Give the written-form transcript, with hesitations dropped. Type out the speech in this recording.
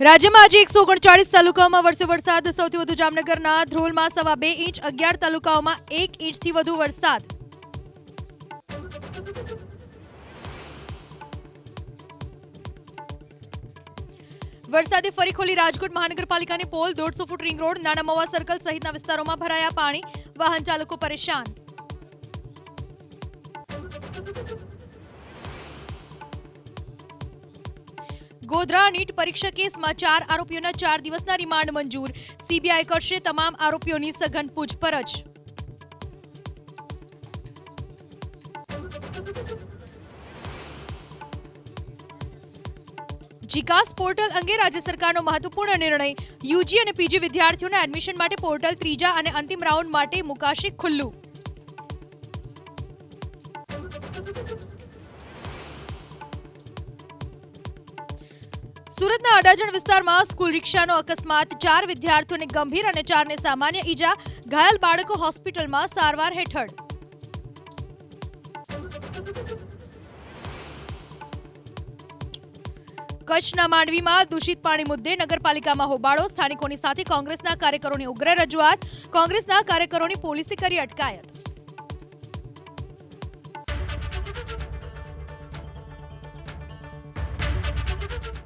રાજ્યમાં આજે 139 તાલુકાઓમાં વરસ્યો વરસાદ. સૌથી વધુ જામનગરના ધ્રોલમાં 2.5 ઇંચ, 11 તાલુકાઓમાં 1 ઇંચથી વધુ વરસાદ. વરસાદે ફરી ખોલી રાજકોટ મહાનગરપાલિકાની પોલ. 150 ફૂટ રિંગ રોડ, નાના મવા સર્કલ સહિતના વિસ્તારોમાં ભરાયા પાણી. વાહન ચાલકો પરેશાન. ગોધરા નીટ પરીક્ષા કેસમાં 4 આરોપીઓના 4 દિવસના રિમાન્ડ મંજૂર. સીબીઆઈ કરશે તમામ આરોપીઓની સઘન પૂછપરછ. જીકાસ પોર્ટલ અંગે રાજ્ય સરકારનો મહત્વપૂર્ણ નિર્ણય. યુજી અને પીજી વિદ્યાર્થીઓના એડમિશન માટે પોર્ટલ ત્રીજા અને અંતિમ રાઉન્ડ માટે મુકાશે ખુલ્લું. સુરતના અડાજણ વિસ્તારમાં સ્કૂલ રિક્ષાનો અકસ્માત. 4 વિદ્યાર્થીઓને ગંભીર અને 4ને સામાન્ય ઈજા. ઘાયલ બાળકો હોસ્પિટલમાં સારવાર હેઠળ. કચ્છના માંડવીમાં દૂષિત પાણી મુદ્દે નગરપાલિકામાં હોબાળો. સ્થાનિકોની સાથે કોંગ્રેસના કાર્યકરોની ઉગ્ર રજૂઆત. કોંગ્રેસના કાર્યકરોની પોલીસે કરી અટકાયત.